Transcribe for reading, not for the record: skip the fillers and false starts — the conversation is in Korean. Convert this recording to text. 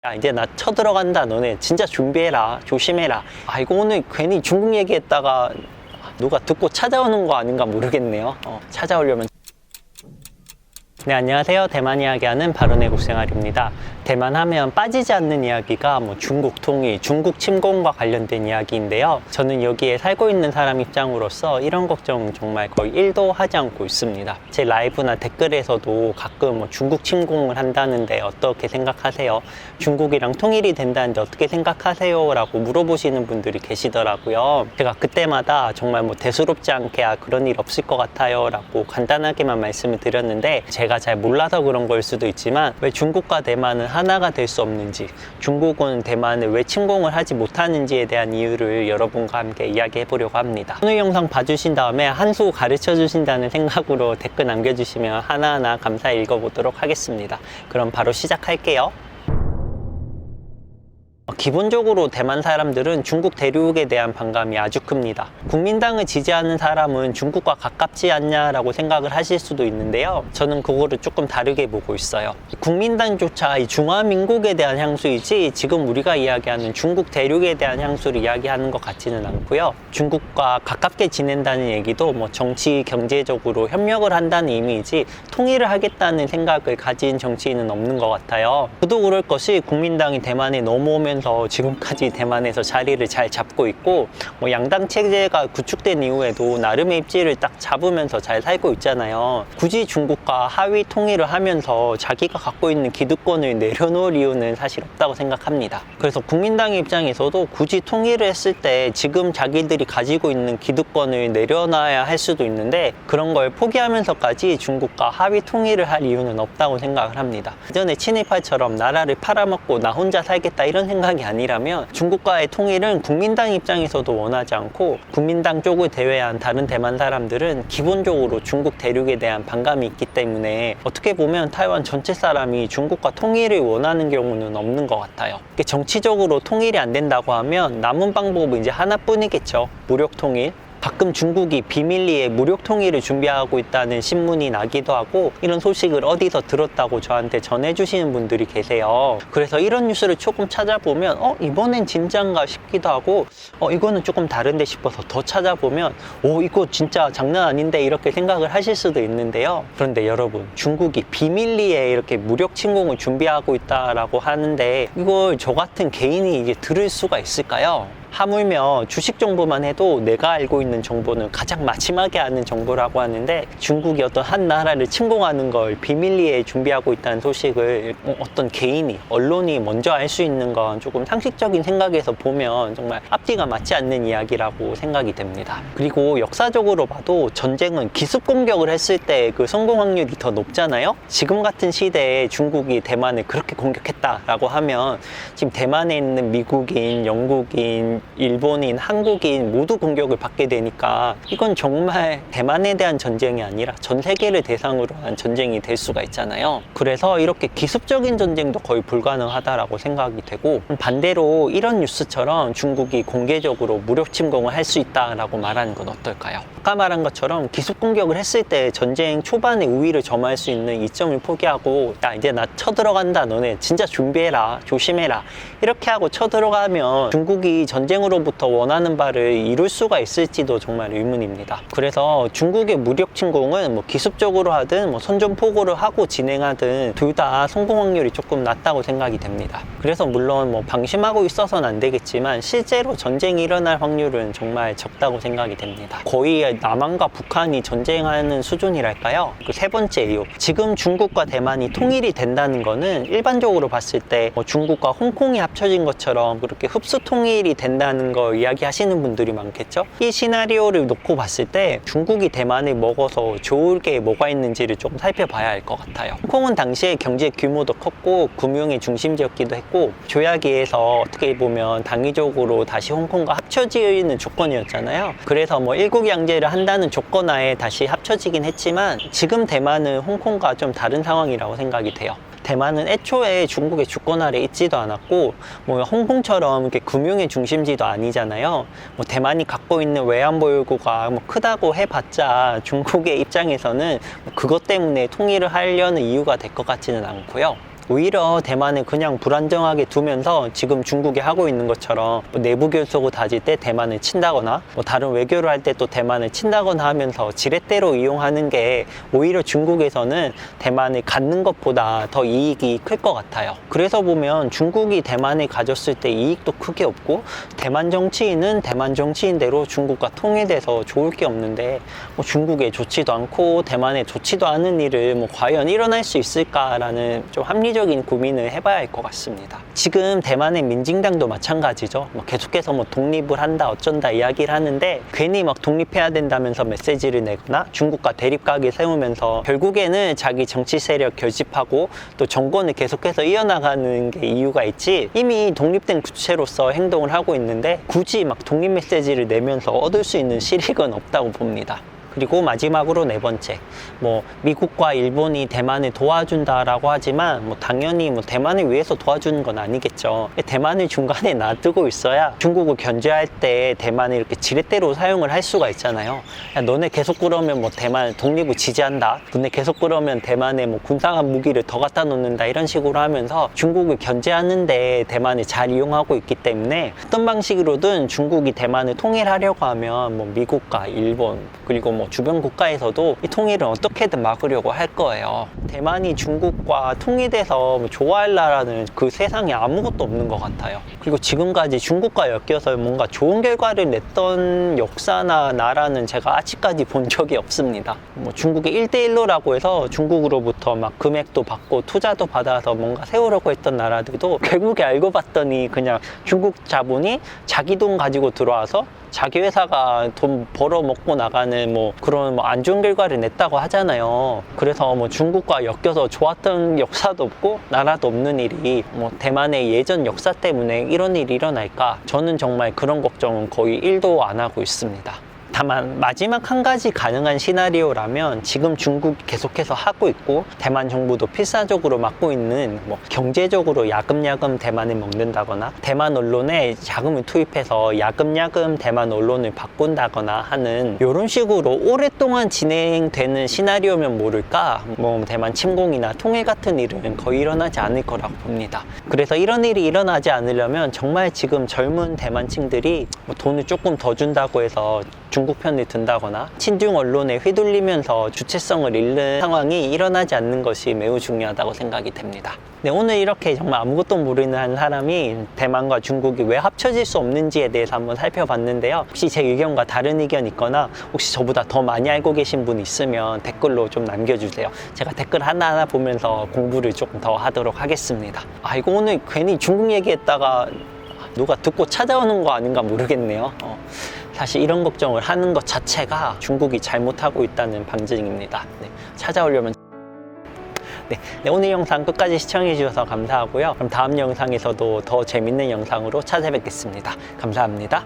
야, 이제 나 쳐들어간다. 너네 진짜 준비해라. 조심해라. 이거 오늘 괜히 중국 얘기했다가 누가 듣고 찾아오는 거 아닌가 모르겠네요. 찾아오려면. 네, 안녕하세요. 대만 이야기하는 바로내국 생활입니다. 대만 하면 빠지지 않는 이야기가 중국 통일, 중국 침공과 관련된 이야기인데요. 저는 여기에 살고 있는 사람 입장으로서 이런 걱정 정말 거의 1도 하지 않고 있습니다. 제 라이브나 댓글에서도 가끔 중국 침공을 한다는데 어떻게 생각하세요? 중국이랑 통일이 된다는데 어떻게 생각하세요? 라고 물어보시는 분들이 계시더라고요. 제가 그때마다 정말 대수롭지 않게 그런 일 없을 것 같아요 라고 간단하게만 말씀을 드렸는데, 제가 잘 몰라서 그런 걸 수도 있지만 왜 중국과 대만은 하나가 될 수 없는지, 중국은 대만을 왜 침공을 하지 못하는지에 대한 이유를 여러분과 함께 이야기해 보려고 합니다. 오늘 영상 봐주신 다음에 한 수 가르쳐 주신다는 생각으로 댓글 남겨주시면 하나하나 감사히 읽어보도록 하겠습니다. 그럼 바로 시작할게요. 기본적으로 대만 사람들은 중국 대륙에 대한 반감이 아주 큽니다. 국민당을 지지하는 사람은 중국과 가깝지 않냐라고 생각을 하실 수도 있는데요. 저는 그거를 조금 다르게 보고 있어요. 국민당조차 이 중화민국에 대한 향수이지 지금 우리가 이야기하는 중국 대륙에 대한 향수를 이야기하는 것 같지는 않고요. 중국과 가깝게 지낸다는 얘기도 정치, 경제적으로 협력을 한다는 의미이지 통일을 하겠다는 생각을 가진 정치인은 없는 것 같아요. 저도 그럴 것이 국민당이 대만에 넘어오면 지금까지 대만에서 자리를 잘 잡고 있고, 양당 체제가 구축된 이후에도 나름의 입지를 딱 잡으면서 잘 살고 있잖아요. 굳이 중국과 하위 통일을 하면서 자기가 갖고 있는 기득권을 내려놓을 이유는 사실 없다고 생각합니다. 그래서 국민당의 입장에서도 굳이 통일을 했을 때 지금 자기들이 가지고 있는 기득권을 내려놔야 할 수도 있는데, 그런 걸 포기하면서까지 중국과 하위 통일을 할 이유는 없다고 생각을 합니다. 예전에 친일파처럼 나라를 팔아먹고 나 혼자 살겠다 이런 생각이 아니라면 중국과의 통일은 국민당 입장에서도 원하지 않고, 국민당 쪽을 제외한 다른 대만 사람들은 기본적으로 중국 대륙에 대한 반감이 있기 때문에 어떻게 보면 타이완 전체 사람이 중국과 통일을 원하는 경우는 없는 것 같아요. 정치적으로 통일이 안 된다고 하면 남은 방법은 이제 하나뿐이겠죠. 무력 통일. 가끔 중국이 비밀리에 무력 통일을 준비하고 있다는 신문이 나기도 하고, 이런 소식을 어디서 들었다고 저한테 전해주시는 분들이 계세요. 그래서 이런 뉴스를 조금 찾아보면 이번엔 진짠가 싶기도 하고, 이거는 조금 다른데 싶어서 더 찾아보면 이거 진짜 장난 아닌데 이렇게 생각을 하실 수도 있는데요. 그런데 여러분, 중국이 비밀리에 이렇게 무력 침공을 준비하고 있다라고 하는데 이걸 저 같은 개인이 이게 들을 수가 있을까요? 하물며 주식 정보만 해도 내가 알고 있는 정보는 가장 마지막에 아는 정보라고 하는데, 중국이 어떤 한 나라를 침공하는 걸 비밀리에 준비하고 있다는 소식을 어떤 개인이, 언론이 먼저 알 수 있는 건 조금 상식적인 생각에서 보면 정말 앞뒤가 맞지 않는 이야기라고 생각이 됩니다. 그리고 역사적으로 봐도 전쟁은 기습 공격을 했을 때 그 성공 확률이 더 높잖아요. 지금 같은 시대에 중국이 대만을 그렇게 공격했다라고 하면 지금 대만에 있는 미국인, 영국인, 일본인, 한국인 모두 공격을 받게 되니까 이건 정말 대만에 대한 전쟁이 아니라 전 세계를 대상으로 한 전쟁이 될 수가 있잖아요. 그래서 이렇게 기습적인 전쟁도 거의 불가능하다라고 생각이 되고, 반대로 이런 뉴스처럼 중국이 공개적으로 무력 침공을 할 수 있다라고 말하는 건 어떨까요? 아까 말한 것처럼 기습 공격을 했을 때 전쟁 초반에 우위를 점할 수 있는 이점을 포기하고, 야, 이제 나 쳐들어간다. 너네 진짜 준비해라. 조심해라. 이렇게 하고 쳐들어가면 중국이 전쟁으로부터 원하는 바를 이룰 수가 있을지도 정말 의문입니다. 그래서 중국의 무력 침공은 기습적으로 하든 선전포고를 하고 진행하든 둘 다 성공 확률이 조금 낮다고 생각이 됩니다. 그래서 물론 방심하고 있어서는 안 되겠지만 실제로 전쟁이 일어날 확률은 정말 적다고 생각이 됩니다. 거의 남한과 북한이 전쟁하는 수준이랄까요? 그 세 번째 이유, 지금 중국과 대만이 통일이 된다는 거는 일반적으로 봤을 때 중국과 홍콩이 합쳐진 것처럼 그렇게 흡수 통일이 된다는 걸 이야기하시는 분들이 많겠죠. 이 시나리오를 놓고 봤을 때 중국이 대만을 먹어서 좋을 게 뭐가 있는지를 조금 살펴봐야 할 것 같아요. 홍콩은 당시에 경제 규모도 컸고 금융의 중심지였기도 했고, 조약기에서 어떻게 보면 당위적으로 다시 홍콩과 합쳐지는 조건이었잖아요. 그래서 일국양제를 한다는 조건하에 다시 합쳐지긴 했지만 지금 대만은 홍콩과 좀 다른 상황이라고 생각이 돼요. 대만은 애초에 중국의 주권 아래 있지도 않았고, 홍콩처럼 이렇게 금융의 중심지도 아니잖아요. 대만이 갖고 있는 외환보유고가 크다고 해봤자 중국의 입장에서는 그것 때문에 통일을 하려는 이유가 될 것 같지는 않고요. 오히려 대만을 그냥 불안정하게 두면서 지금 중국이 하고 있는 것처럼 뭐 내부 교섭을 다질 때 대만을 친다거나 뭐 다른 외교를 할 때 또 대만을 친다거나 하면서 지렛대로 이용하는 게 오히려 중국에서는 대만을 갖는 것보다 더 이익이 클 것 같아요. 그래서 보면 중국이 대만을 가졌을 때 이익도 크게 없고 대만 정치인은 대만 정치인대로 중국과 통일돼서 좋을 게 없는데 뭐 중국에 좋지도 않고 대만에 좋지도 않은 일을 뭐 과연 일어날 수 있을까라는 좀 합리적인 고민을 해봐야 할 것 같습니다. 지금 대만의 민진당도 마찬가지죠. 뭐 계속해서 뭐 독립을 한다 어쩐다 이야기를 하는데 괜히 막 독립해야 된다면서 메시지를 내거나 중국과 대립각을 세우면서 결국에는 자기 정치 세력 결집하고 또 정권을 계속해서 이어나가는 게 이유가 있지, 이미 독립된 주체로서 행동을 하고 있는데 굳이 막 독립 메시지를 내면서 얻을 수 있는 실익은 없다고 봅니다. 그리고 마지막으로 네 번째, 뭐 미국과 일본이 대만을 도와준다라고 하지만 뭐 당연히 뭐 대만을 위해서 도와주는 건 아니겠죠. 대만을 중간에 놔두고 있어야 중국을 견제할 때 대만을 이렇게 지렛대로 사용을 할 수가 있잖아요. 야, 너네 계속 그러면 뭐 대만 독립을 지지한다, 너네 계속 그러면 대만에 뭐 군사한 무기를 더 갖다 놓는다, 이런 식으로 하면서 중국을 견제하는데 대만을 잘 이용하고 있기 때문에 어떤 방식으로든 중국이 대만을 통일하려고 하면 뭐 미국과 일본 그리고 뭐 주변 국가에서도 이 통일을 어떻게든 막으려고 할 거예요. 대만이 중국과 통일돼서 뭐 좋아할 나라는 그 세상에 아무것도 없는 것 같아요. 그리고 지금까지 중국과 엮여서 뭔가 좋은 결과를 냈던 역사나 나라는 제가 아직까지 본 적이 없습니다. 뭐 중국의 1대1로라고 해서 중국으로부터 막 금액도 받고 투자도 받아서 뭔가 세우려고 했던 나라들도 결국에 알고 봤더니 그냥 중국 자본이 자기 돈 가지고 들어와서 자기 회사가 돈 벌어 먹고 나가는 뭐 그런 뭐 안 좋은 결과를 냈다고 하잖아요. 그래서 뭐 중국과 엮여서 좋았던 역사도 없고 나라도 없는 일이 뭐 대만의 예전 역사 때문에 이런 일이 일어날까? 저는 정말 그런 걱정은 거의 1도 안 하고 있습니다. 다만 마지막 한 가지 가능한 시나리오라면 지금 중국이 계속해서 하고 있고 대만 정부도 필사적으로 막고 있는 뭐 경제적으로 야금야금 대만을 먹는다거나 대만 언론에 자금을 투입해서 야금야금 대만 언론을 바꾼다거나 하는 이런 식으로 오랫동안 진행되는 시나리오면 모를까 뭐 대만 침공이나 통일 같은 일은 거의 일어나지 않을 거라고 봅니다. 그래서 이런 일이 일어나지 않으려면 정말 지금 젊은 대만층들이 뭐 돈을 조금 더 준다고 해서 중국 편을 든다거나 친중 언론에 휘둘리면서 주체성을 잃는 상황이 일어나지 않는 것이 매우 중요하다고 생각이 됩니다. 네, 오늘 이렇게 정말 아무것도 모르는 한 사람이 대만과 중국이 왜 합쳐질 수 없는지에 대해서 한번 살펴봤는데요. 혹시 제 의견과 다른 의견 있거나 혹시 저보다 더 많이 알고 계신 분 있으면 댓글로 좀 남겨주세요. 제가 댓글 하나하나 보면서 공부를 조금 더 하도록 하겠습니다. 이거 오늘 괜히 중국 얘기했다가 누가 듣고 찾아오는 거 아닌가 모르겠네요. 사실 이런 걱정을 하는 것 자체가 중국이 잘못하고 있다는 방증입니다. 네, 찾아오려면 네, 오늘 영상 끝까지 시청해 주셔서 감사하고요. 그럼 다음 영상에서도 더 재밌는 영상으로 찾아뵙겠습니다. 감사합니다.